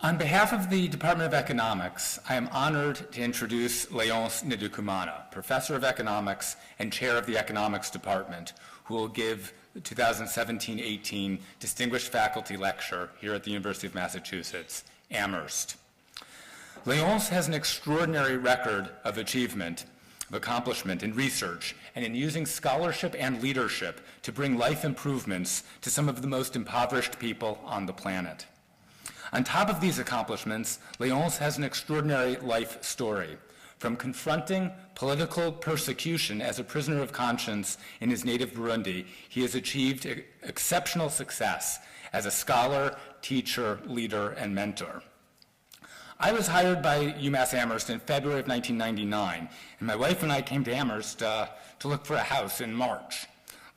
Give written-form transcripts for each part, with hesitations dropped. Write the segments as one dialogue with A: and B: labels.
A: On behalf of the Department of Economics, I am honored to introduce Léonce Ndoukoumana, Professor of Economics and Chair of the Economics Department, who will give the 2017-18 Distinguished Faculty Lecture here at the University of Massachusetts, Amherst. Léonce has an extraordinary record of achievement, of accomplishment in research, and in using scholarship and leadership to bring life improvements to some of the most impoverished people on the planet. On top of these accomplishments, Léonce has an extraordinary life story. From confronting political persecution as a prisoner of conscience in his native Burundi, he has achieved exceptional success as a scholar, teacher, leader, and mentor. I was hired by UMass Amherst in February of 1999, and my wife and I came to Amherst to look for a house in March.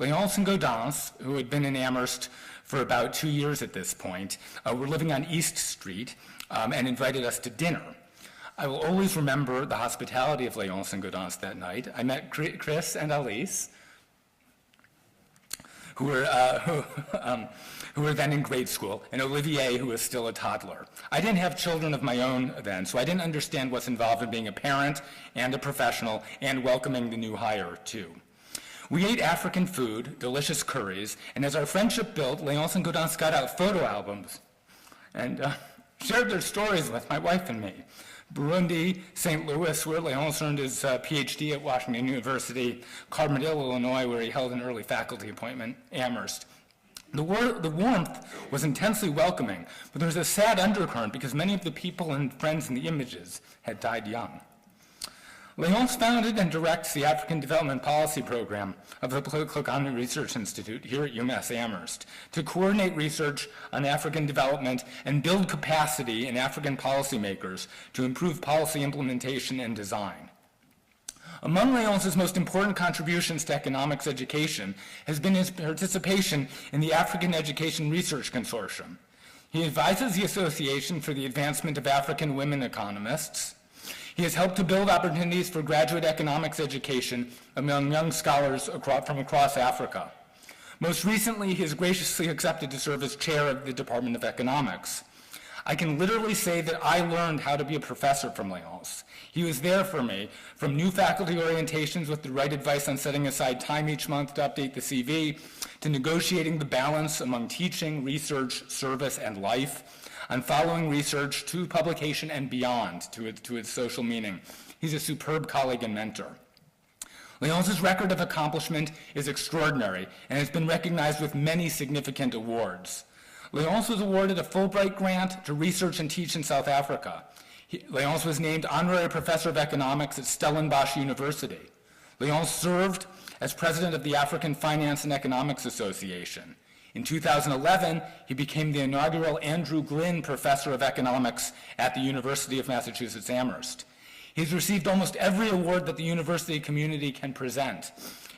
A: Léonce and Gaudence, who had been in Amherst for about 2 years at this point, were living on East Street and invited us to dinner. I will always remember the hospitality of Léonce and Gaudence that night. I met Chris and Alice, who were then in grade school, and Olivier, who was still a toddler. I didn't have children of my own then, so I didn't understand what's involved in being a parent and a professional and welcoming the new hire, too. We ate African food, delicious curries, and as our friendship built, Léonce and Gaudence got out photo albums and shared their stories with my wife and me. Burundi, St. Louis, where Léonce earned his PhD at Washington University, Carbondale, Illinois, where he held an early faculty appointment, Amherst. The warmth was intensely welcoming, but there was a sad undercurrent because many of the people and friends in the images had died young. Léonce founded and directs the African Development Policy Program of the Political Economy Research Institute here at UMass Amherst to coordinate research on African development and build capacity in African policymakers to improve policy implementation and design. Among Léonce's most important contributions to economics education has been his participation in the African Education Research Consortium. He advises the Association for the Advancement of African Women Economists. He has helped to build opportunities for graduate economics education among young scholars from across Africa. Most recently, he has graciously accepted to serve as chair of the Department of Economics. I can literally say that I learned how to be a professor from Léonce. He was there for me, from new faculty orientations with the right advice on setting aside time each month to update the CV, to negotiating the balance among teaching, research, service, and life, on following research to publication and beyond to its social meaning. He's a superb colleague and mentor. Léonce's record of accomplishment is extraordinary and has been recognized with many significant awards. Léonce was awarded a Fulbright grant to research and teach in South Africa. Léonce was named Honorary Professor of Economics at Stellenbosch University. Léonce served as President of the African Finance and Economics Association. In 2011, he became the inaugural Andrew Glynn Professor of Economics at the University of Massachusetts Amherst. He's received almost every award that the university community can present,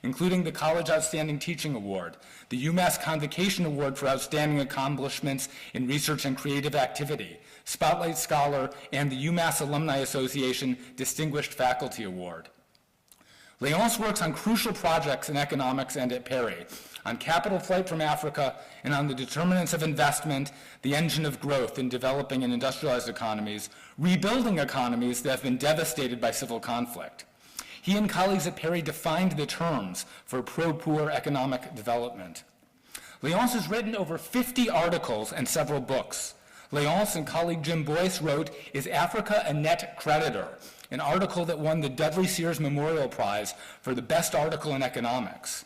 A: including the College Outstanding Teaching Award, the UMass Convocation Award for Outstanding Accomplishments in Research and Creative Activity, Spotlight Scholar, and the UMass Alumni Association Distinguished Faculty Award. Léonce works on crucial projects in economics and at Perry, on capital flight from Africa, and on the determinants of investment, the engine of growth in developing and industrialized economies, rebuilding economies that have been devastated by civil conflict. He and colleagues at Perry defined the terms for pro-poor economic development. Léonce has written over 50 articles and several books. Léonce and colleague Jim Boyce wrote, "Is Africa a Net Creditor?" an article that won the Dudley Sears Memorial Prize for the best article in economics.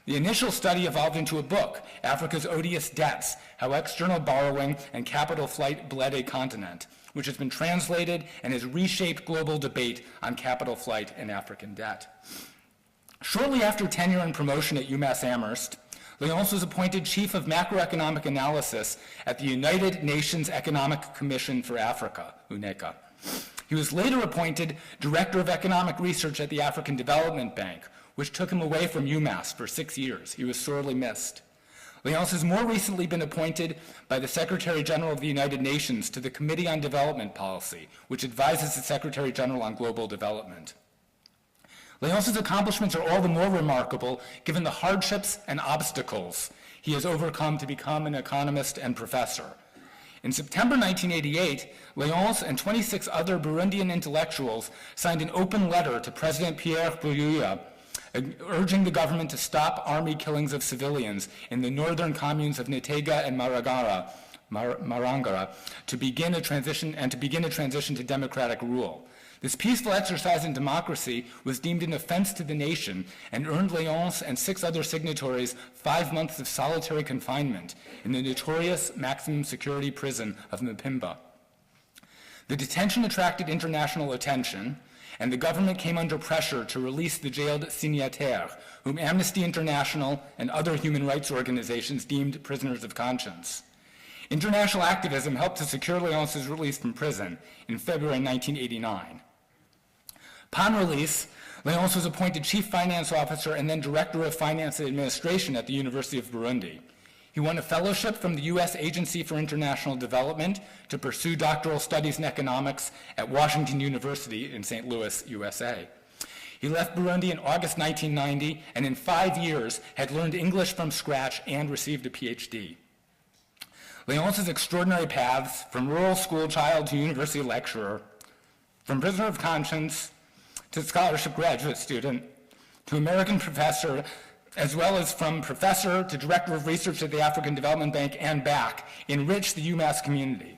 A: The initial study evolved into a book, Africa's Odious Debts, How External Borrowing and Capital Flight Bled a Continent, which has been translated and has reshaped global debate on capital flight and African debt. Shortly after tenure and promotion at UMass Amherst, Léonce was appointed Chief of Macroeconomic Analysis at the United Nations Economic Commission for Africa, UNECA. He was later appointed Director of Economic Research at the African Development Bank, which took him away from UMass for 6 years. He was sorely missed. Léonce has more recently been appointed by the Secretary General of the United Nations to the Committee on Development Policy, which advises the Secretary General on global development. Léonce's accomplishments are all the more remarkable given the hardships and obstacles he has overcome to become an economist and professor. In September 1988, Léonce and 26 other Burundian intellectuals signed an open letter to President Pierre Buyoya, urging the government to stop army killings of civilians in the northern communes of Nitega and Marangara to begin a transition to democratic rule. This peaceful exercise in democracy was deemed an offense to the nation and earned Léonce and 6 other signatories 5 months of solitary confinement in the notorious maximum security prison of Mpimba. The detention attracted international attention, and the government came under pressure to release the jailed signataires, whom Amnesty International and other human rights organizations deemed prisoners of conscience. International activism helped to secure Léonce's release from prison in February 1989. Upon release, Léonce was appointed Chief Finance Officer and then Director of Finance and Administration at the University of Burundi. He won a fellowship from the U.S. Agency for International Development to pursue doctoral studies in economics at Washington University in St. Louis, USA. He left Burundi in August 1990 and in 5 years had learned English from scratch and received a PhD. Léonce's extraordinary paths, from rural school child to university lecturer, from prisoner of conscience to scholarship graduate student, to American professor, as well as from professor to director of research at the African Development Bank and back, enrich the UMass community.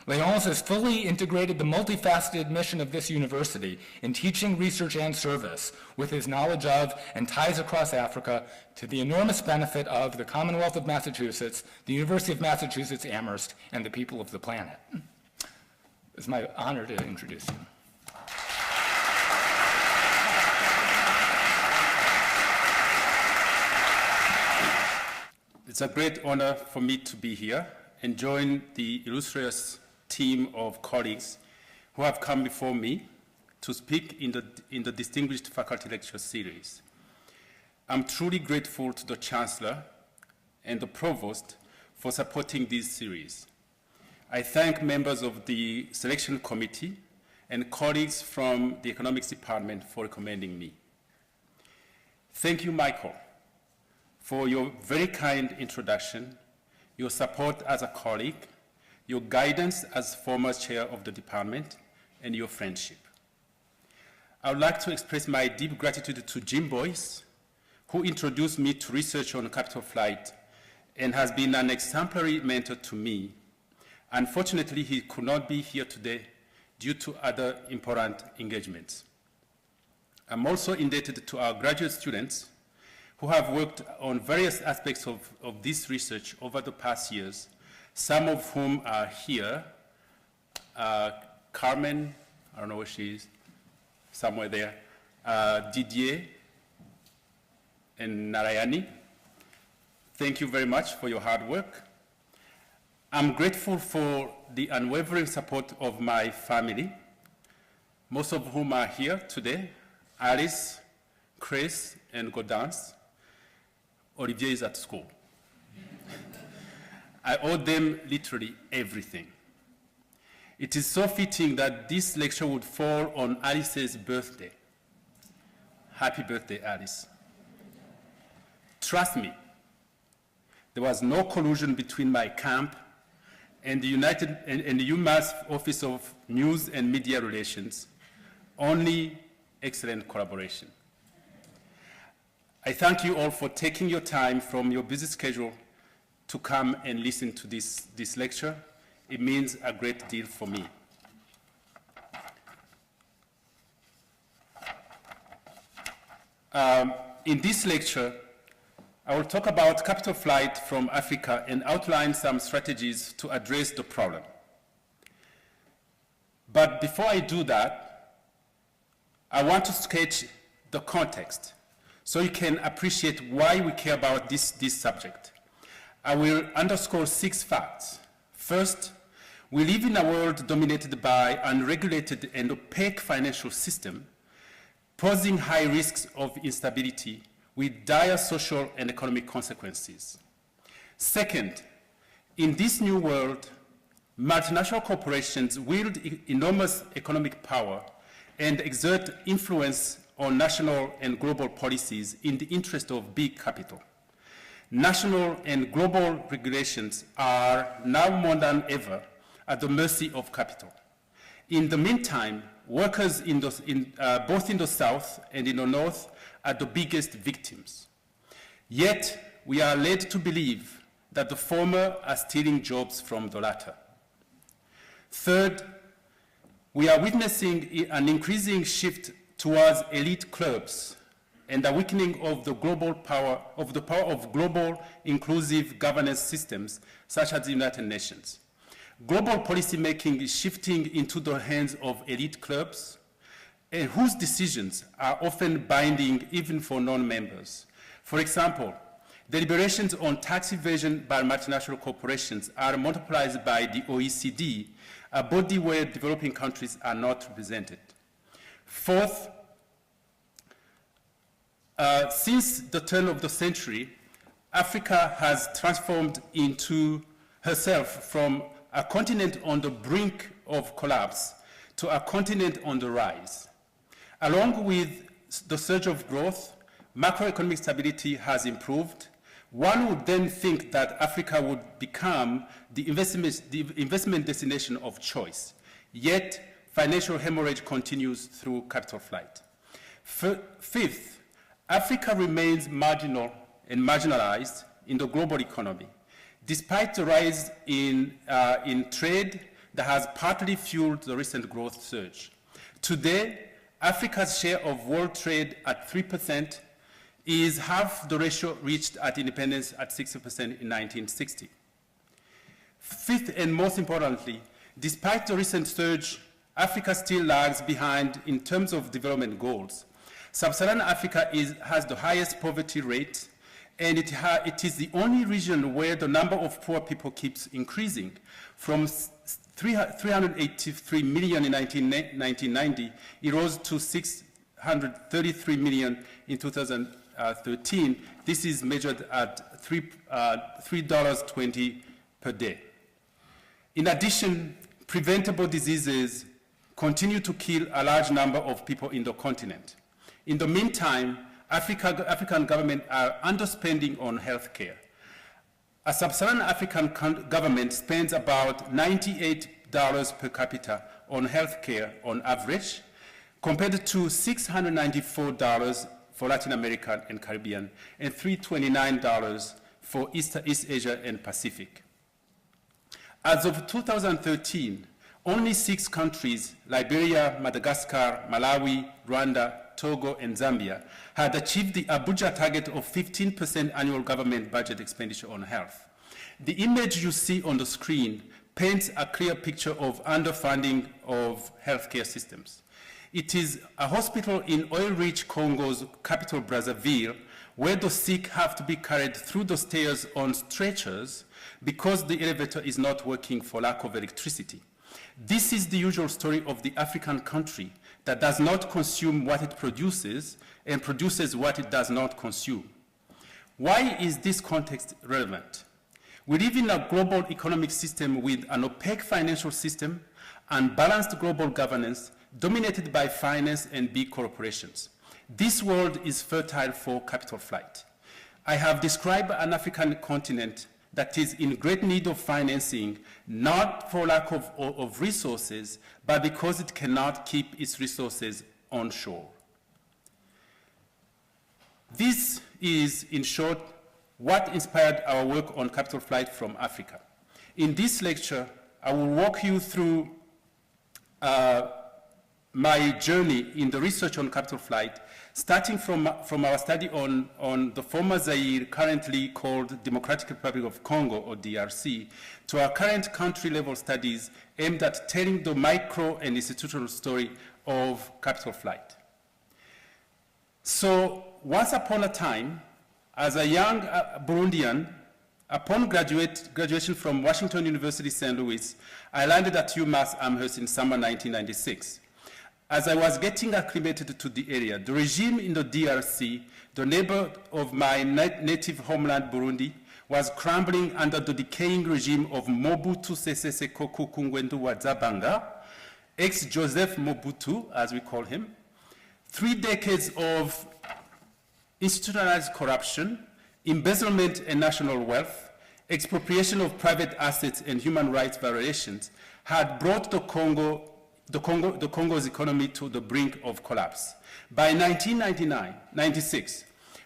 A: Léonce has fully integrated the multifaceted mission of this university in teaching, research, and service with his knowledge of and ties across Africa to the enormous benefit of the Commonwealth of Massachusetts, the University of Massachusetts Amherst, and the people of the planet. It's my honor to introduce him.
B: It's a great honor for me to be here and join the illustrious team of colleagues who have come before me to speak in the Distinguished Faculty Lecture Series. I'm truly grateful to the Chancellor and the Provost for supporting this series. I thank members of the Selection Committee and colleagues from the Economics Department for recommending me. Thank you, Michael, for your very kind introduction, your support as a colleague, your guidance as former chair of the department, and your friendship. I would like to express my deep gratitude to Jim Boyce, who introduced me to research on capital flight and has been an exemplary mentor to me. Unfortunately, he could not be here today due to other important engagements. I'm also indebted to our graduate students who have worked on various aspects of this research over the past years, some of whom are here. Carmen, I don't know where she is, somewhere there, Didier, and Narayani. Thank you very much for your hard work. I'm grateful for the unwavering support of my family, most of whom are here today, Alice, Chris, and Gaudence. Olivier is at school. I owe them literally everything. It is so fitting that this lecture would fall on Alice's birthday. Happy birthday, Alice. Trust me, there was no collusion between my camp and the UMass Office of News and Media Relations, only excellent collaboration. I thank you all for taking your time from your busy schedule to come and listen to this lecture. It means a great deal for me. In this lecture, I will talk about capital flight from Africa and outline some strategies to address the problem. But before I do that, I want to sketch the context so you can appreciate why we care about this subject. I will underscore 6 facts. First, we live in a world dominated by unregulated and opaque financial system, posing high risks of instability with dire social and economic consequences. Second, in this new world, multinational corporations wield enormous economic power and exert influence on national and global policies in the interest of big capital. national and global regulations are now more than ever at the mercy of capital. In the meantime, workers both in the South and in the North are the biggest victims. Yet, we are led to believe that the former are stealing jobs from the latter. Third, we are witnessing an increasing shift towards elite clubs and a weakening of the power of global inclusive governance systems such as the United Nations. Global policy making is shifting into the hands of elite clubs, and whose decisions are often binding even for non-members. For example, deliberations on tax evasion by multinational corporations are monopolized by the OECD, a body where developing countries are not represented. Fourth, since the turn of the century, Africa has transformed into herself from a continent on the brink of collapse to a continent on the rise. Along with the surge of growth, macroeconomic stability has improved. One would then think that Africa would become the investment destination of choice. Yet, financial hemorrhage continues through capital flight. Fifth, Africa remains marginal and marginalized in the global economy, despite the rise in trade that has partly fueled the recent growth surge. Today, Africa's share of world trade at 3% is half the ratio reached at independence at 60% in 1960. Fifth, and most importantly, despite the recent surge, Africa still lags behind in terms of development goals. Sub-Saharan Africa has the highest poverty rate, and it is the only region where the number of poor people keeps increasing. From 383 million in 1990, it rose to 633 million in 2013. This is measured at $3.20 per day. In addition, preventable diseases continue to kill a large number of people in the continent. In the meantime, African governments are underspending on healthcare. A sub-Saharan African government spends about $98 per capita on healthcare on average, compared to $694 for Latin America and Caribbean, and $329 for East Asia and Pacific. As of 2013, only 6 countries, Liberia, Madagascar, Malawi, Rwanda, Togo, and Zambia, had achieved the Abuja target of 15% annual government budget expenditure on health. The image you see on the screen paints a clear picture of underfunding of healthcare systems. It is a hospital in oil-rich Congo's capital, Brazzaville, where the sick have to be carried through the stairs on stretchers because the elevator is not working for lack of electricity. This is the usual story of the African country that does not consume what it produces and produces what it does not consume. Why is this context relevant? We live in a global economic system with an opaque financial system, unbalanced global governance, dominated by finance and big corporations. This world is fertile for capital flight. I have described an African continent that is in great need of financing, not for lack of resources, but because it cannot keep its resources onshore. This is, in short, what inspired our work on capital flight from Africa. In this lecture, I will walk you through my journey in the research on capital flight, starting from our study on the former Zaire, currently called Democratic Republic of Congo, or DRC, to our current country-level studies aimed at telling the micro and institutional story of capital flight. So, once upon a time, as a young Burundian, upon graduation from Washington University, St. Louis, I landed at UMass Amherst in summer 1996. As I was getting acclimated to the area, the regime in the DRC, the neighbor of my native homeland, Burundi, was crumbling under the decaying regime of Mobutu Sese Seko Kukungwendu Wadzabanga, ex-Joseph Mobutu, as we call him. 3 decades of institutionalized corruption embezzlement and national wealth, expropriation of private assets and human rights violations had brought the Congo's economy to the brink of collapse. By 1996,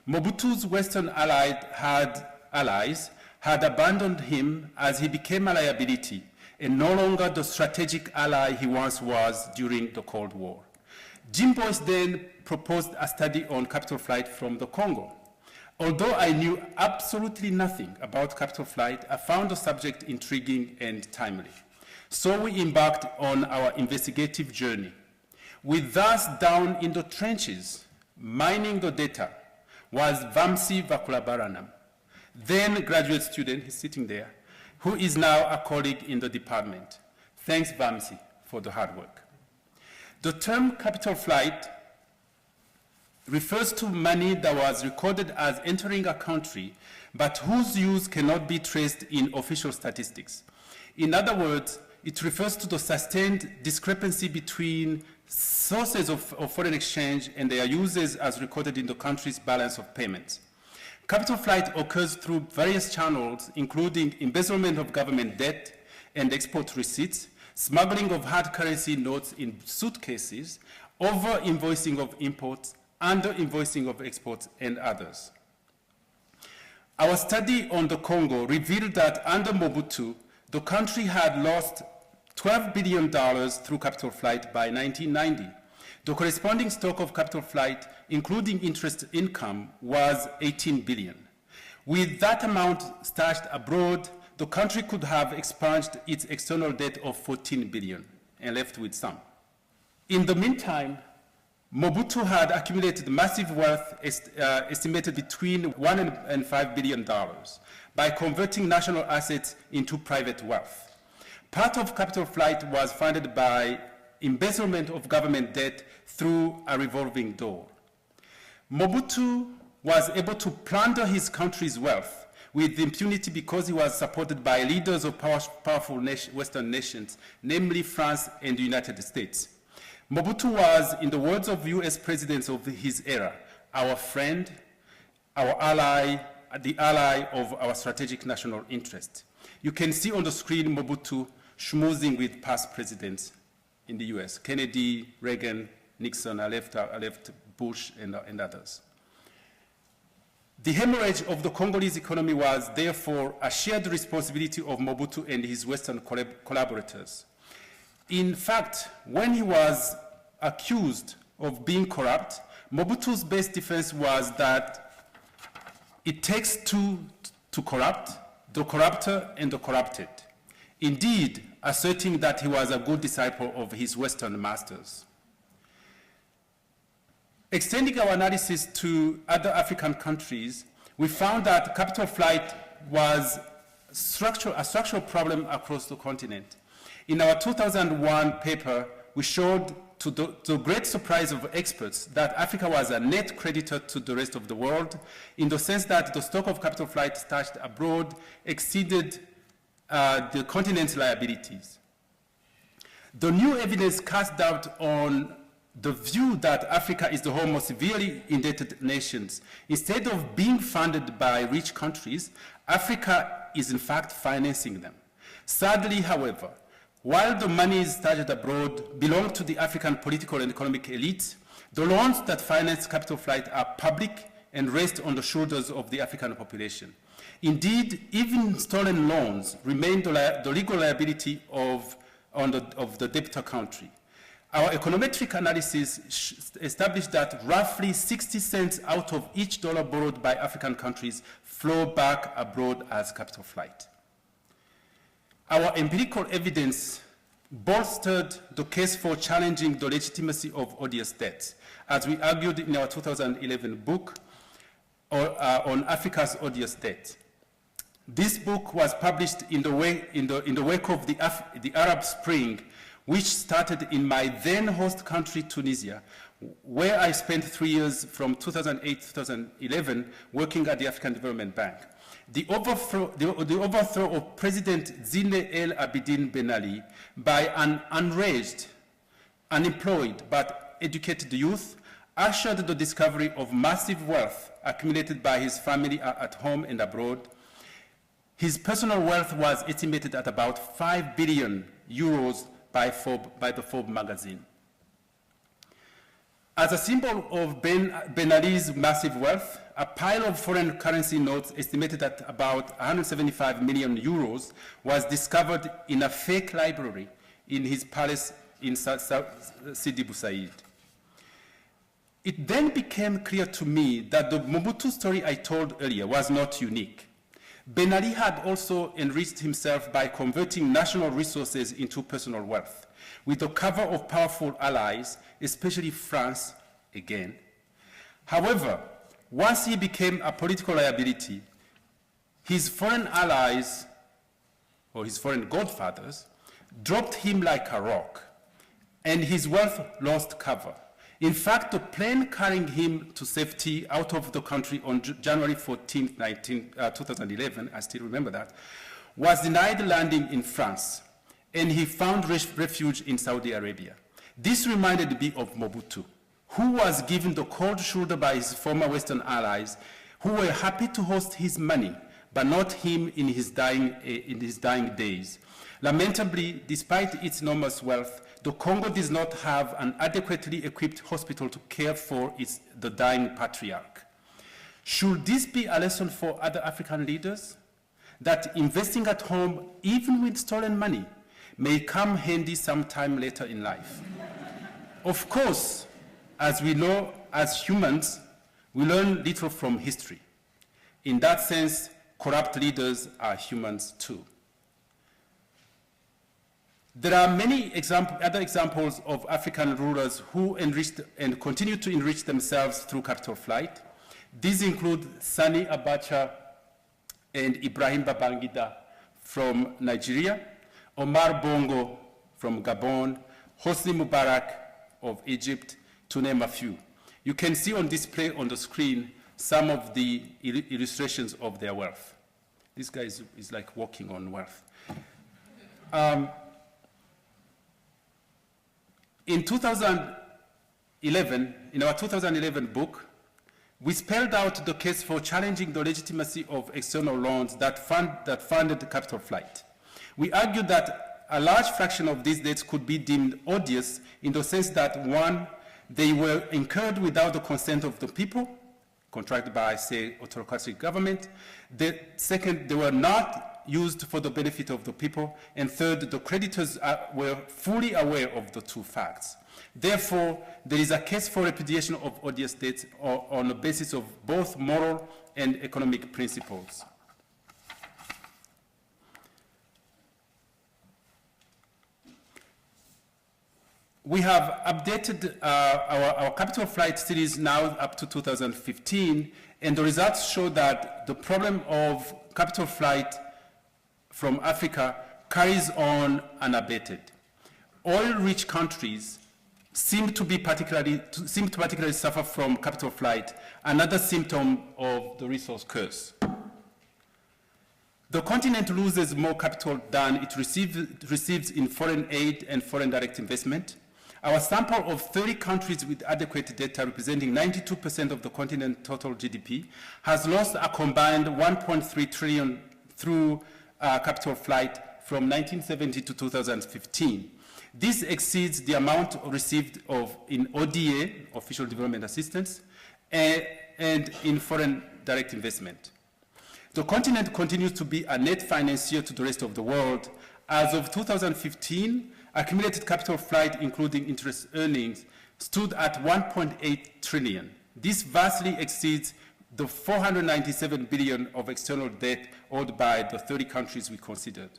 B: Mobutu's Western allies had abandoned him as he became a liability and no longer the strategic ally he once was during the Cold War. Jim Boyce then proposed a study on capital flight from the Congo. Although I knew absolutely nothing about capital flight, I found the subject intriguing and timely. So we embarked on our investigative journey. With us down in the trenches, mining the data, was Vamsi Vakulabaranam, then graduate student, he's sitting there, who is now a colleague in the department. Thanks, Vamsi, for the hard work. The term capital flight refers to money that was recorded as entering a country, but whose use cannot be traced in official statistics. In other words, it refers to the sustained discrepancy between sources of foreign exchange and their uses as recorded in the country's balance of payments. Capital flight occurs through various channels, including embezzlement of government debt and export receipts, smuggling of hard currency notes in suitcases, over-invoicing of imports, under-invoicing of exports, and others. Our study on the Congo revealed that under Mobutu, the country had lost $12 billion through capital flight by 1990. The corresponding stock of capital flight, including interest income, was $18 billion. With that amount stashed abroad, the country could have expunged its external debt of $14 billion and left with some. In the meantime, Mobutu had accumulated massive wealth estimated between $1 and $5 billion by converting national assets into private wealth. Part of capital flight was funded by embezzlement of government debt through a revolving door. Mobutu was able to plunder his country's wealth with impunity because he was supported by leaders of powerful Western nations, namely France and the United States. Mobutu was, in the words of US presidents of his era, our friend, our ally, the ally of our strategic national interest. You can see on the screen Mobutu schmoozing with past presidents in the US, Kennedy, Reagan, Nixon, I left Bush, and others. The hemorrhage of the Congolese economy was therefore a shared responsibility of Mobutu and his Western collaborators. In fact, when he was accused of being corrupt, Mobutu's best defense was that it takes two to corrupt, the corrupter and the corrupted. Indeed, asserting that he was a good disciple of his Western masters. Extending our analysis to other African countries, we found that capital flight was a structural problem across the continent. In our 2001 paper, we showed, to the great surprise of experts, that Africa was a net creditor to the rest of the world, in the sense that the stock of capital flight stashed abroad exceeded the continent's liabilities. The new evidence cast doubt on the view that Africa is the home of severely indebted nations. Instead of being funded by rich countries, Africa is in fact financing them. Sadly, however, while the monies stashed abroad belong to the African political and economic elite, the loans that finance capital flight are public and rest on the shoulders of the African population. Indeed, even stolen loans remain the legal liability of the debtor country. Our econometric analysis established that roughly 60 cents out of each dollar borrowed by African countries flow back abroad as capital flight. Our empirical evidence bolstered the case for challenging the legitimacy of odious debts, as we argued in our 2011 book on Africa's odious debt. This book was published in the wake of the Arab Spring, which started in my then host country, Tunisia, where I spent 3 years from 2008 to 2011 working at the African Development Bank. The overthrow of President Zine El Abidine Ben Ali by an enraged, unemployed, but educated youth ushered the discovery of massive wealth accumulated by his family at home and abroad. His personal wealth was estimated at about 5 billion euros by the Forbes magazine. As a symbol of Ben Ali's massive wealth, a pile of foreign currency notes estimated at about 175 million euros was discovered in a fake library in his palace in Sidi Bou Said. It then became clear to me that the Mobutu story I told earlier was not unique. Ben Ali had also enriched himself by converting national resources into personal wealth, with the cover of powerful allies, especially France, again. However, once he became a political liability, his foreign allies, or his foreign godfathers, dropped him like a rock, and his wealth lost cover. In fact, the plane carrying him to safety out of the country on January 14, 2011, I still remember that, was denied landing in France, and he found refuge in Saudi Arabia. This reminded me of Mobutu, who was given the cold shoulder by his former Western allies, who were happy to host his money, but not him in his dying days. Lamentably, despite its enormous wealth, the Congo does not have an adequately equipped hospital to care for the dying patriarch. Should this be a lesson for other African leaders? That investing at home, even with stolen money, may come handy sometime later in life. Of course, as we know, as humans, we learn little from history. In that sense, corrupt leaders are humans too. There are many other examples of African rulers who enriched and continue to enrich themselves through capital flight. These include Sani Abacha and Ibrahim Babangida from Nigeria, Omar Bongo from Gabon, Hosni Mubarak of Egypt, to name a few. You can see on display on the screen some of the illustrations of their wealth. This guy is like walking on wealth. In 2011, in our 2011 book, we spelled out the case for challenging the legitimacy of external loans that funded capital flight. We argued that a large fraction of these debts could be deemed odious in the sense that, one, they were incurred without the consent of the people, contracted by, say, autocratic government. Second, they were not used for the benefit of the people. And third, the creditors were fully aware of the two facts. Therefore, there is a case for repudiation of odious debts on the basis of both moral and economic principles. We have updated our capital flight series now up to 2015, and the results show that the problem of capital flight from Africa carries on unabated. Oil-rich countries seem to particularly suffer from capital flight, another symptom of the resource curse. The continent loses more capital than it receives in foreign aid and foreign direct investment. Our sample of 30 countries with adequate data representing 92% of the continent's total GDP has lost a combined 1.3 trillion through capital flight from 1970 to 2015. This exceeds the amount received in ODA, official development assistance, and in foreign direct investment. The continent continues to be a net financier to the rest of the world. As of 2015, accumulated capital flight, including interest earnings, stood at 1.8 trillion. This vastly exceeds the 497 billion of external debt owed by the 30 countries we considered.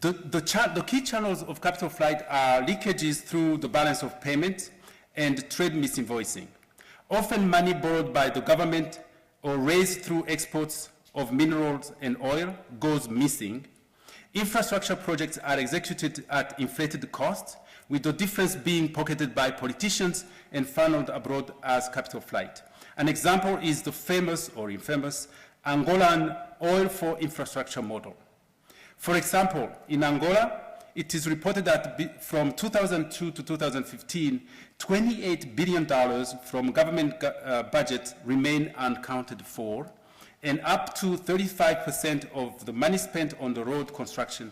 B: The key channels of capital flight are leakages through the balance of payment and trade misinvoicing. Often money borrowed by the government or raised through exports of minerals and oil goes missing. Infrastructure projects are executed at inflated costs, with the difference being pocketed by politicians and funneled abroad as capital flight. An example is the famous or infamous Angolan oil for infrastructure model. For example, in Angola, it is reported that from 2002 to 2015, $28 billion from government budget remain unaccounted for, and up to 35% of the money spent on the road construction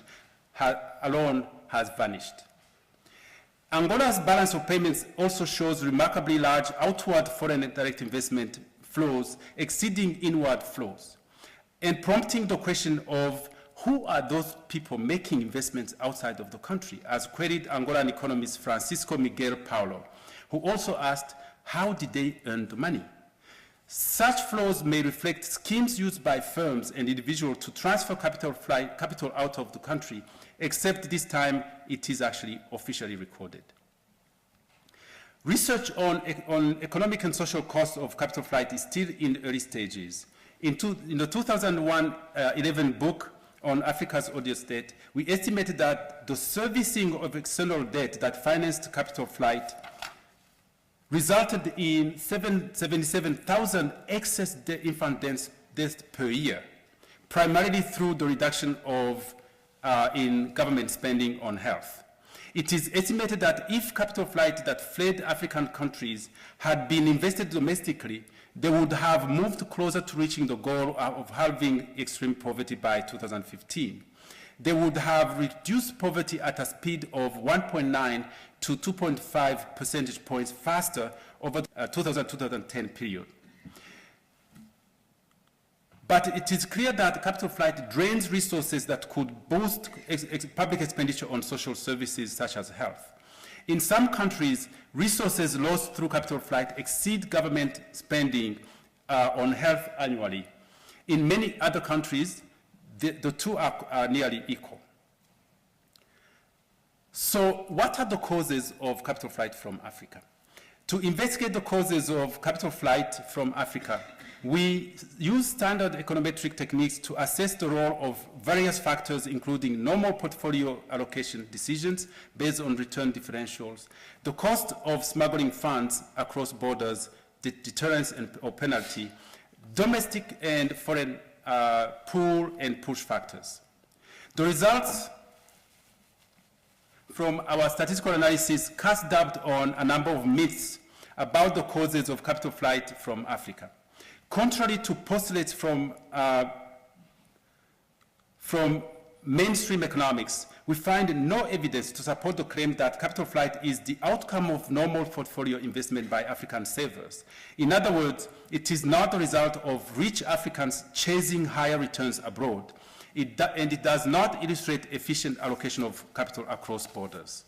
B: alone has vanished. Angola's balance of payments also shows remarkably large outward foreign direct investment flows exceeding inward flows, and prompting the question of who are those people making investments outside of the country, as queried Angolan economist Francisco Miguel Paulo, who also asked, how did they earn the money? Such flows may reflect schemes used by firms and individuals to transfer capital out of the country, except this time it is actually officially recorded. Research on economic and social costs of capital flight is still in early stages. In the 2011 book on Africa's odious debt, we estimated that the servicing of external debt that financed capital flight resulted in 77,000 excess infant deaths per year, primarily through the reduction of in government spending on health. It is estimated that if capital flight that fled African countries had been invested domestically, they would have moved closer to reaching the goal of halving extreme poverty by 2015. They would have reduced poverty at a speed of 1.9 to 2.5 percentage points faster over the 2000-2010 period. But it is clear that capital flight drains resources that could boost public expenditure on social services such as health. In some countries, resources lost through capital flight exceed government spending on health annually. In many other countries, the two are nearly equal. So what are the causes of capital flight from Africa? To investigate the causes of capital flight from Africa, we use standard econometric techniques to assess the role of various factors, including normal portfolio allocation decisions based on return differentials, the cost of smuggling funds across borders, deterrence or penalty, domestic and foreign pull and push factors. The results from our statistical analysis cast doubt on a number of myths about the causes of capital flight from Africa. Contrary to postulates from mainstream economics, we find no evidence to support the claim that capital flight is the outcome of normal portfolio investment by African savers. In other words, it is not the result of rich Africans chasing higher returns abroad, and it does not illustrate efficient allocation of capital across borders.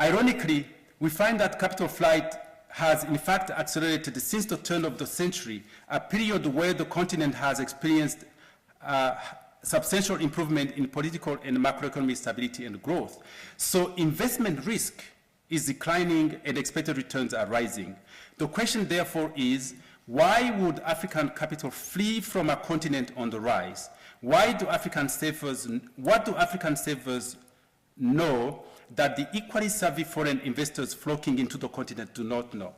B: Ironically, we find that capital flight has in fact accelerated since the turn of the century, a period where the continent has experienced substantial improvement in political and macroeconomic stability and growth. So investment risk is declining and expected returns are rising. The question therefore is, why would African capital flee from a continent on the rise? What do African savers know that the equally savvy foreign investors flocking into the continent do not know?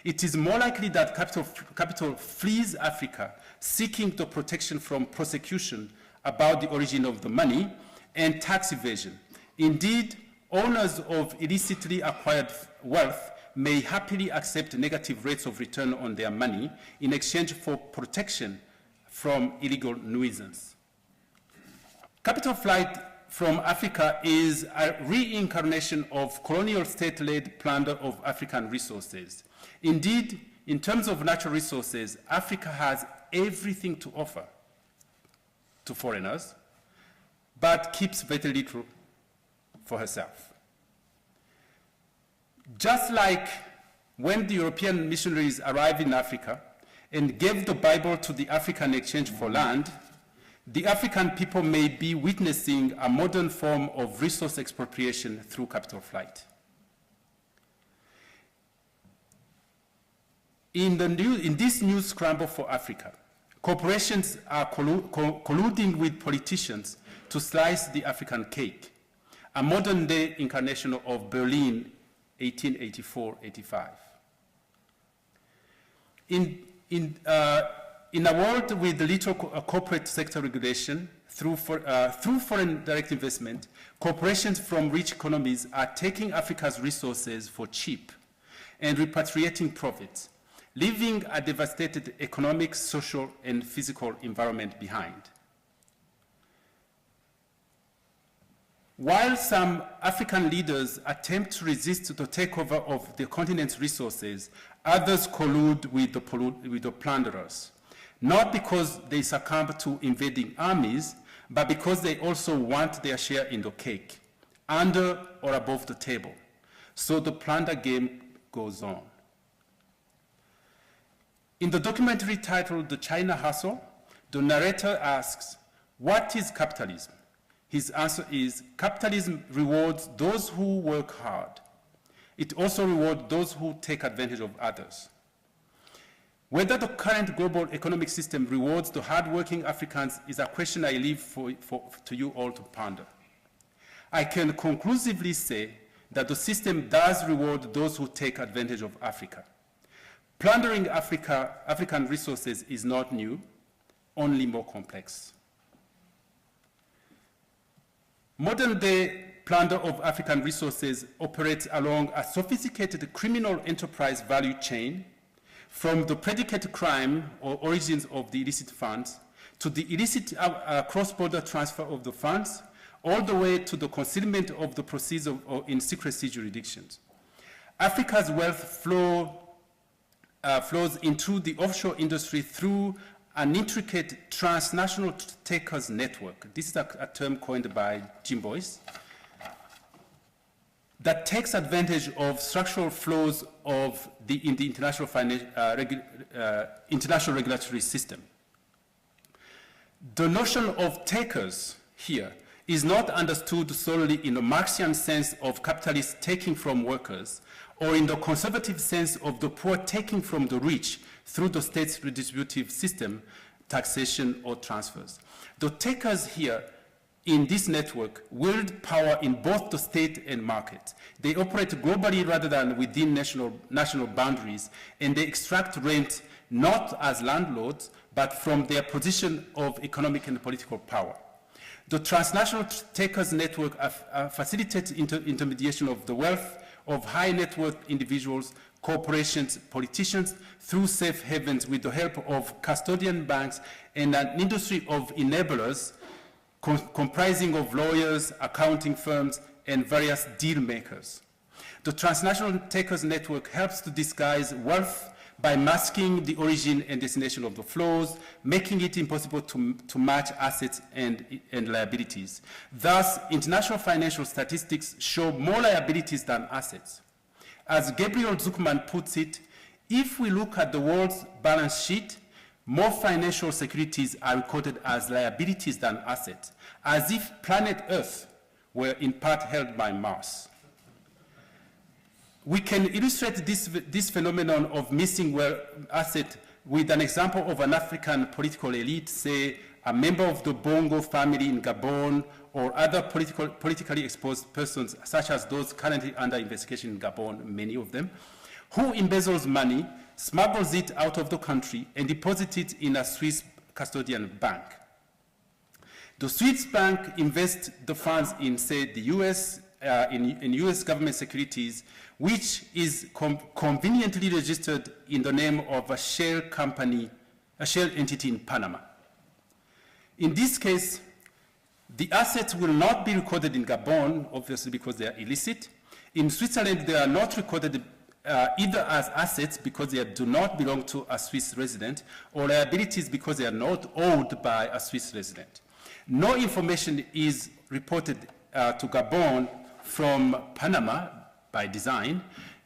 B: It is more likely that capital flees Africa, seeking the protection from prosecution about the origin of the money and tax evasion. Indeed, owners of illicitly acquired wealth may happily accept negative rates of return on their money in exchange for protection from illegal nuisance. Capital flight from Africa is a reincarnation of colonial state-led plunder of African resources. Indeed, in terms of natural resources, Africa has everything to offer to foreigners, but keeps very little for herself. Just like when the European missionaries arrived in Africa and gave the Bible to the African in exchange for land, the African people may be witnessing a modern form of resource expropriation through capital flight. In this new scramble for Africa, corporations are colluding with politicians to slice the African cake, a modern-day incarnation of Berlin 1884-85. In a world with little corporate sector regulation, through foreign direct investment, corporations from rich economies are taking Africa's resources for cheap and repatriating profits, leaving a devastated economic, social, and physical environment behind. While some African leaders attempt to resist the takeover of the continent's resources, others collude with the plunderers, not because they succumb to invading armies, but because they also want their share in the cake, under or above the table. So the plunder game goes on. In the documentary titled The China Hustle, the narrator asks, what is capitalism? His answer is, capitalism rewards those who work hard. It also rewards those who take advantage of others. Whether the current global economic system rewards the hardworking Africans is a question I leave to you all to ponder. I can conclusively say that the system does reward those who take advantage of Africa. Plundering African resources is not new, only more complex. Modern-day plunder of African resources operates along a sophisticated criminal enterprise value chain, from the predicate crime or origins of the illicit funds to the illicit cross-border transfer of the funds, all the way to the concealment of the proceeds in secrecy jurisdictions. Africa's wealth flows into the offshore industry through an intricate transnational takers network. This is a term coined by Jim Boyce, that takes advantage of structural flows in the international regulatory system. The notion of takers here is not understood solely in the Marxian sense of capitalists taking from workers, or in the conservative sense of the poor taking from the rich through the state's redistributive system, taxation or transfers. The takers here in this network wield power in both the state and market. They operate globally rather than within national boundaries, and they extract rent not as landlords, but from their position of economic and political power. The transnational takers network facilitates intermediation of the wealth of high net worth individuals, corporations, politicians, through safe havens with the help of custodian banks and an industry of enablers comprising of lawyers, accounting firms, and various deal makers. The transnational takers network helps to disguise wealth by masking the origin and destination of the flows, making it impossible to match assets and liabilities. Thus, international financial statistics show more liabilities than assets. As Gabriel Zucman puts it, if we look at the world's balance sheet, more financial securities are recorded as liabilities than assets, as if planet Earth were in part held by Mars. We can illustrate this phenomenon of missing asset with an example of an African political elite, say a member of the Bongo family in Gabon, or other politically exposed persons, such as those currently under investigation in Gabon, many of them, who embezzles money, smuggles it out of the country, and deposits it in a Swiss custodian bank. The Swiss bank invests the funds in, say, the US, in US government securities, which is conveniently registered in the name of a shell company, a shell entity in Panama. In this case, the assets will not be recorded in Gabon, obviously because they are illicit. In Switzerland, they are not recorded either as assets because they do not belong to a Swiss resident, or liabilities because they are not owed by a Swiss resident. No information is reported to Gabon from Panama by design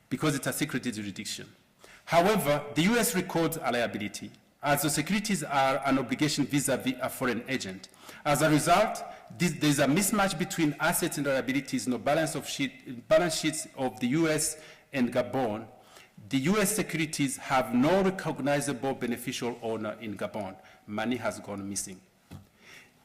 B: because it's a secret jurisdiction. However, the US records a liability, as the securities are an obligation vis-a-vis a foreign agent. As a result, there's a mismatch between assets and liabilities in the balance sheets of the US and Gabon. The US securities have no recognizable beneficial owner in Gabon. Money has gone missing.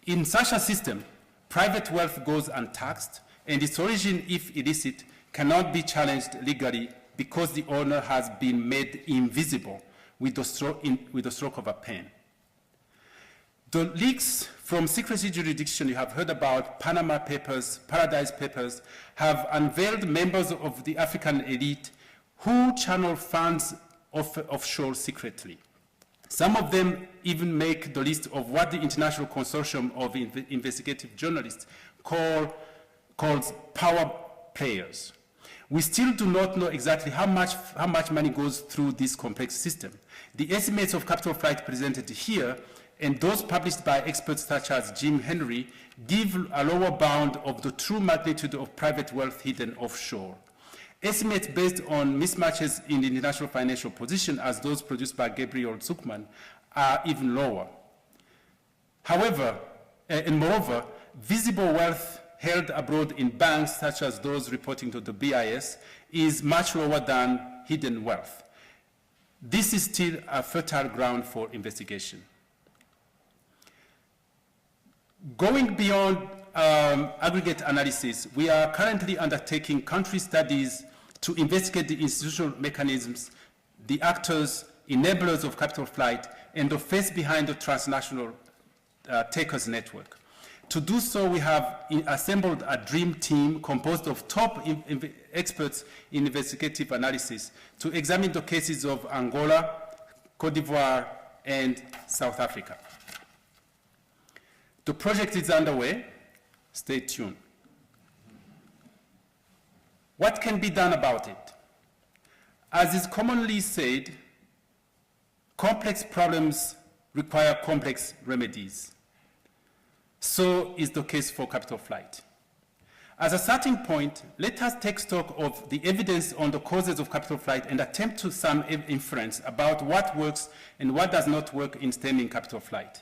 B: In such a system, private wealth goes untaxed, and its origin, if illicit, cannot be challenged legally because the owner has been made invisible with the stroke of a pen. The leaks from secrecy jurisdiction you have heard about, Panama Papers, Paradise Papers, have unveiled members of the African elite who channel funds offshore secretly. Some of them even make the list of what the International Consortium of Investigative Journalists calls power players. We still do not know exactly how much money goes through this complex system. The estimates of capital flight presented here and those published by experts such as Jim Henry give a lower bound of the true magnitude of private wealth hidden offshore. Estimates based on mismatches in the international financial position, as those produced by Gabriel Zuckman, are even lower. However, and moreover, visible wealth held abroad in banks, such as those reporting to the BIS, is much lower than hidden wealth. This is still a fertile ground for investigation. Going beyond aggregate analysis, we are currently undertaking country studies to investigate the institutional mechanisms, the actors, enablers of capital flight, and the face behind the transnational takers network. To do so, we have assembled a dream team composed of top experts in investigative analysis to examine the cases of Angola, Cote d'Ivoire, and South Africa. The project is underway. Stay tuned. What can be done about it? As is commonly said, complex problems require complex remedies. So is the case for capital flight. As a starting point, let us take stock of the evidence on the causes of capital flight and attempt to some inference about what works and what does not work in stemming capital flight.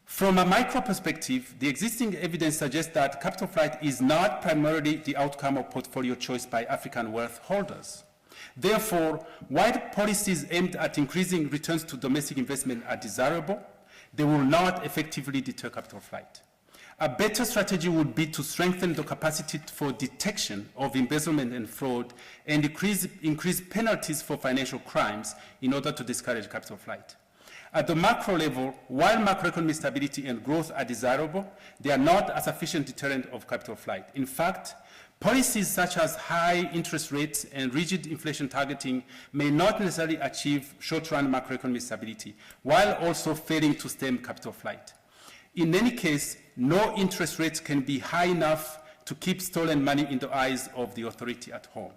B: From a micro perspective, the existing evidence suggests that capital flight is not primarily the outcome of portfolio choice by African wealth holders. Therefore, while policies aimed at increasing returns to domestic investment are desirable, they will not effectively deter capital flight. A better strategy would be to strengthen the capacity for detection of embezzlement and fraud and increase penalties for financial crimes in order to discourage capital flight. At the macro level, while macroeconomic stability and growth are desirable, they are not a sufficient deterrent of capital flight. In fact, policies such as high interest rates and rigid inflation targeting may not necessarily achieve short-run macroeconomic stability, while also failing to stem capital flight. In any case, no interest rates can be high enough to keep stolen money in the eyes of the authority at home.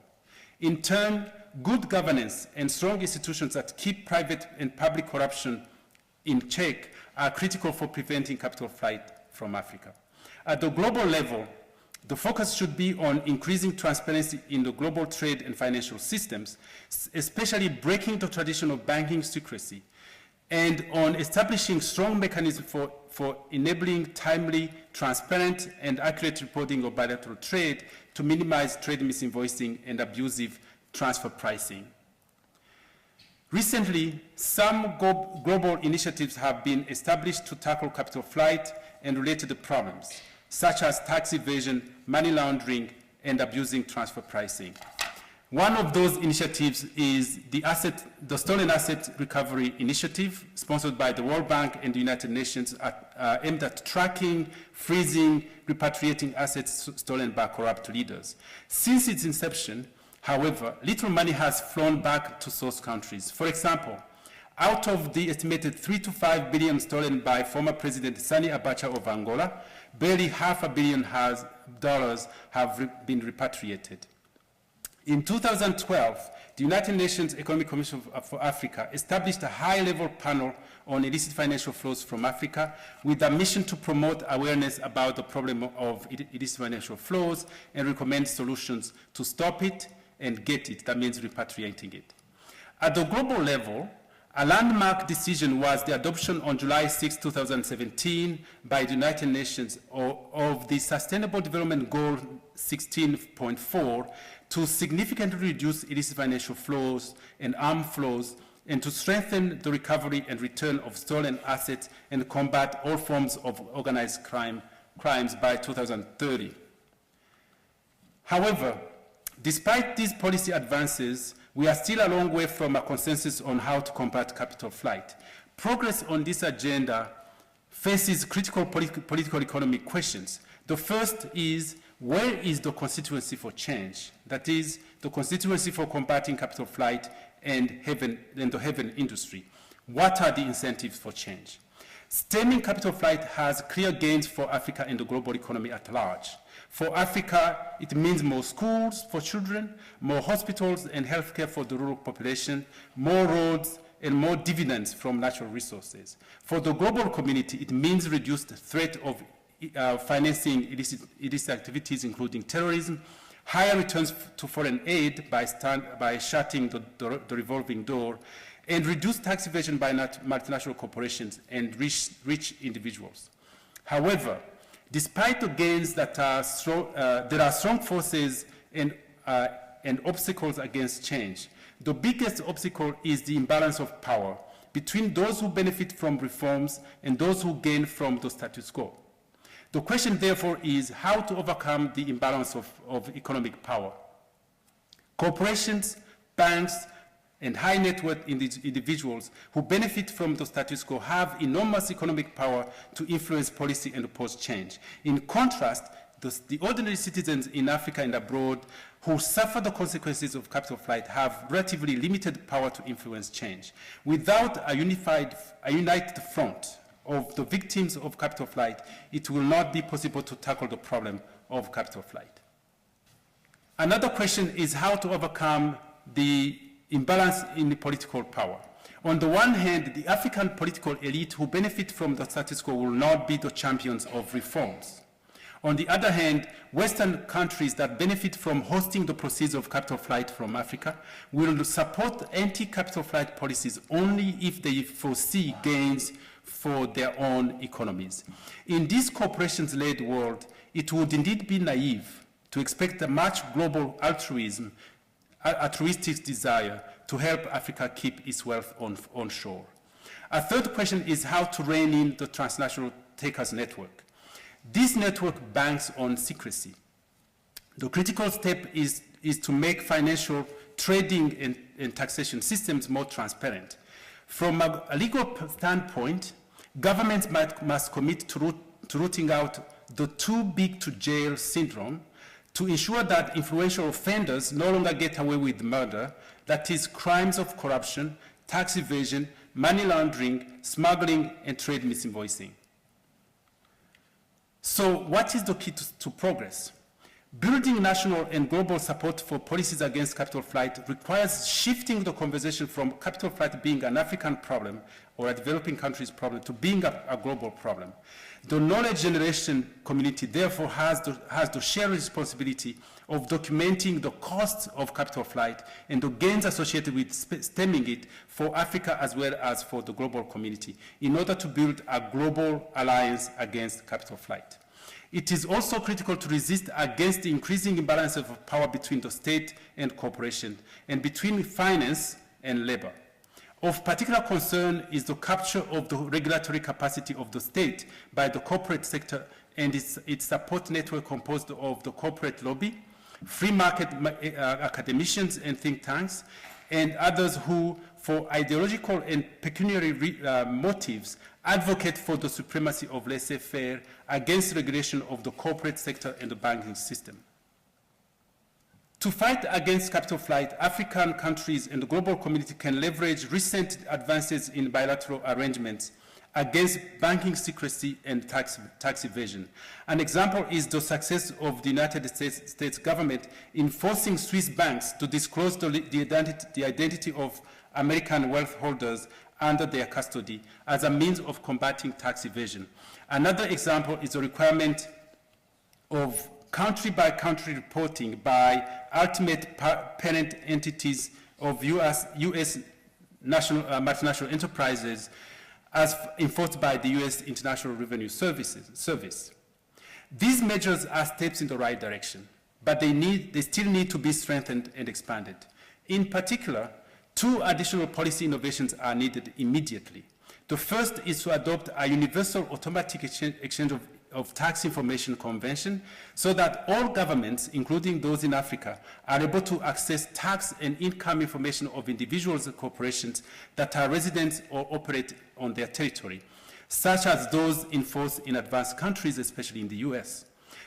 B: In turn, good governance and strong institutions that keep private and public corruption in check are critical for preventing capital flight from Africa. At the global level, the focus should be on increasing transparency in the global trade and financial systems, especially breaking the tradition of banking secrecy, and on establishing strong mechanisms for enabling timely, transparent, and accurate reporting of bilateral trade to minimize trade misinvoicing and abusive transfer pricing. Recently, some global initiatives have been established to tackle capital flight and related problems, such as tax evasion, money laundering, and abusing transfer pricing. One of those initiatives is the Stolen Asset Recovery Initiative, sponsored by the World Bank and the United Nations, aimed at tracking, freezing, repatriating assets stolen by corrupt leaders. Since its inception, however, little money has flown back to source countries. For example, out of the estimated $3 to $5 billion stolen by former President Sani Abacha of Angola, barely $500 million have been repatriated. In 2012, the United Nations Economic Commission for Africa established a high-level panel on illicit financial flows from Africa with a mission to promote awareness about the problem of illicit financial flows and recommend solutions to stop it and get it, that means repatriating it. At the global level, a landmark decision was the adoption on July 6, 2017 by the United Nations of the Sustainable Development Goal 16.4 to significantly reduce illicit financial flows and arms flows and to strengthen the recovery and return of stolen assets and combat all forms of organized crimes by 2030. However, despite these policy advances, we are still a long way from a consensus on how to combat capital flight. Progress on this agenda faces critical political economic questions. The first is, where is the constituency for change? That is, the constituency for combating capital flight and the heaven industry. What are the incentives for change? Stemming capital flight has clear gains for Africa and the global economy at large. For Africa, it means more schools for children, more hospitals and healthcare for the rural population, more roads, and more dividends from natural resources. For the global community, it means reduced threat of financing illicit activities, including terrorism, higher returns to foreign aid by shutting the revolving door, and reduced tax evasion by multinational corporations and rich individuals. However, despite the gains that there are strong forces and obstacles against change. The biggest obstacle is the imbalance of power between those who benefit from reforms and those who gain from the status quo. The question, therefore, is how to overcome the imbalance of economic power. Corporations, banks, and high net worth individuals who benefit from the status quo have enormous economic power to influence policy and oppose change. In contrast, the ordinary citizens in Africa and abroad who suffer the consequences of capital flight have relatively limited power to influence change. Without a united front of the victims of capital flight, it will not be possible to tackle the problem of capital flight. Another question is how to overcome the imbalance in the political power. On the one hand, the African political elite who benefit from the status quo will not be the champions of reforms. On the other hand, Western countries that benefit from hosting the proceeds of capital flight from Africa will support anti-capital flight policies only if they foresee gains for their own economies. In this corporations-led world, it would indeed be naive to expect a much global altruistic desire to help Africa keep its wealth onshore. A third question is how to rein in the transnational takers network. This network banks on secrecy. The critical step is to make financial, trading, and taxation systems more transparent. From a legal standpoint, governments must commit to rooting out the too big to jail syndrome to ensure that influential offenders no longer get away with murder, that is, crimes of corruption, tax evasion, money laundering, smuggling, and trade misinvoicing. So what is the key to progress? Building national and global support for policies against capital flight requires shifting the conversation from capital flight being an African problem or a developing country's problem to being a global problem. The knowledge generation community therefore has the shared responsibility of documenting the costs of capital flight and the gains associated with stemming it for Africa as well as for the global community in order to build a global alliance against capital flight. It is also critical to resist against the increasing imbalance of power between the state and corporation and between finance and labor. Of particular concern is the capture of the regulatory capacity of the state by the corporate sector and its support network composed of the corporate lobby, free market academicians and think tanks, and others who, for ideological and pecuniary motives, advocate for the supremacy of laissez-faire against regulation of the corporate sector and the banking system. To fight against capital flight, African countries and the global community can leverage recent advances in bilateral arrangements against banking secrecy and tax evasion. An example is the success of the United States government in forcing Swiss banks to disclose the identity of American wealth holders under their custody as a means of combating tax evasion. Another example is the requirement of country-by-country reporting by ultimate parent entities of U.S. multinational enterprises as enforced by the U.S. International Revenue Service. These measures are steps in the right direction, but they still need to be strengthened and expanded. In particular, two additional policy innovations are needed immediately. The first is to adopt a universal automatic exchange of tax information convention so that all governments, including those in Africa, are able to access tax and income information of individuals and corporations that are residents or operate on their territory. such as those enforced in advanced countries, especially in the US.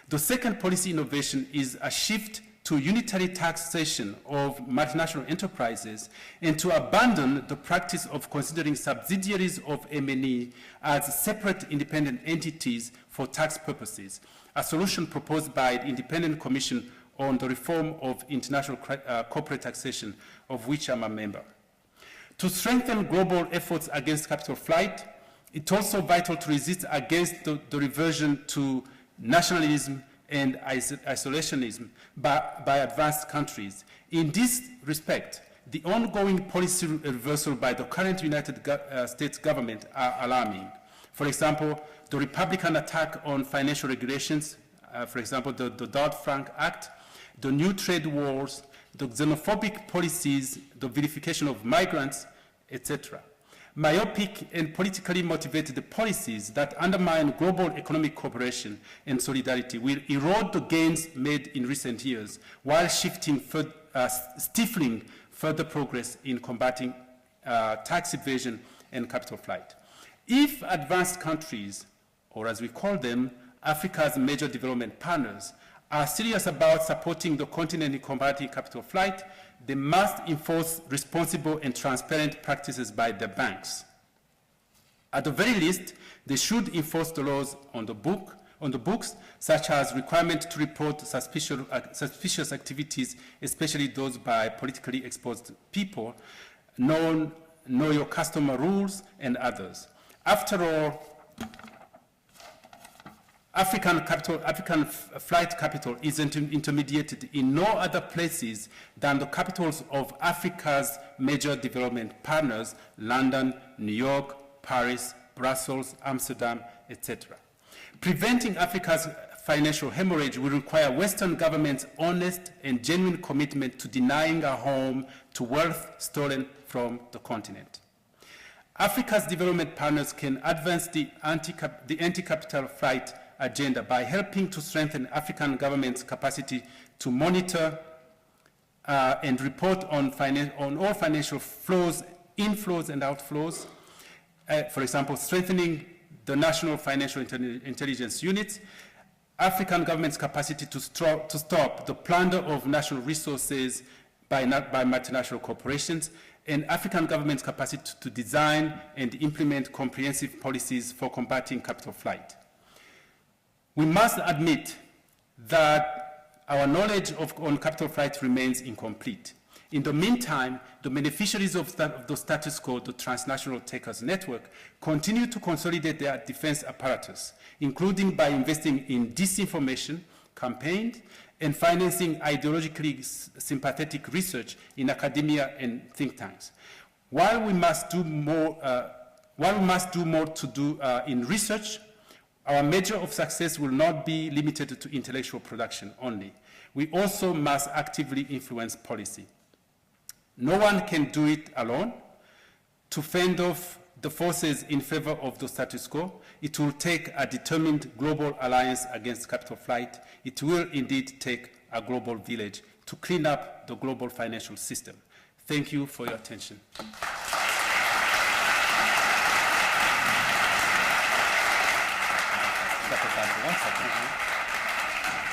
B: The second policy innovation is a shift to unitary taxation of multinational enterprises and to abandon the practice of considering subsidiaries of M&E as separate independent entities for tax purposes, a solution proposed by the Independent Commission on the Reform of International Corporate Taxation, of which I'm a member. To strengthen global efforts against capital flight, it's also vital to resist against the reversion to nationalism and isolationism by advanced countries. In this respect, the ongoing policy reversal by the current United States government are alarming. For example, the Republican attack on financial regulations, for example, the Dodd-Frank Act, the new trade wars, the xenophobic policies, the vilification of migrants, etc. Myopic and politically motivated policies that undermine global economic cooperation and solidarity will erode the gains made in recent years while stifling further progress in combating tax evasion and capital flight. If advanced countries, or as we call them, Africa's major development partners, are serious about supporting the continent in combating capital flight, they must enforce responsible and transparent practices by their banks. At the very least, they should enforce the laws on the books, such as requirement to report suspicious activities, especially those by politically exposed people, know your customer rules, and others. After all, African flight capital is intermediated in no other places than the capitals of Africa's major development partners, London, New York, Paris, Brussels, Amsterdam, etc. Preventing Africa's financial hemorrhage will require Western governments' honest and genuine commitment to denying a home to wealth stolen from the continent. Africa's development partners can advance the anti-capital flight agenda by helping to strengthen African governments' capacity to monitor and report on all financial flows, inflows and outflows. For example, strengthening the national financial intelligence units, African governments' capacity to stop the plunder of national resources by multinational corporations, and African governments' capacity to design and implement comprehensive policies for combating capital flight. We must admit that our knowledge on capital flight remains incomplete. In the meantime, the beneficiaries of the status quo, the transnational takers network, continue to consolidate their defense apparatus, including by investing in disinformation campaigns and financing ideologically sympathetic research in academia and think tanks. While we must do more in research, our measure of success will not be limited to intellectual production only. We also must actively influence policy. No one can do it alone. To fend off the forces in favor of the status quo, it will take a determined global alliance against capital flight. It will indeed take a global village to clean up the global financial system. Thank you for your attention.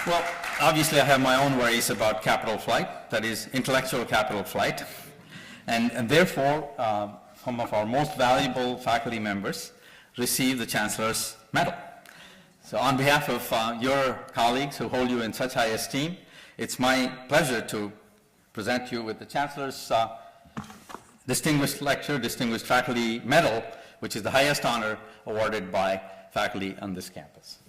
C: Well, obviously I have my own worries about capital flight, that is intellectual capital flight, and therefore some of our most valuable faculty members receive the Chancellor's Medal. So on behalf of your colleagues who hold you in such high esteem, it's my pleasure to present you with the Chancellor's Distinguished Lecturer, Distinguished Faculty Medal, which is the highest honor awarded by faculty on this campus.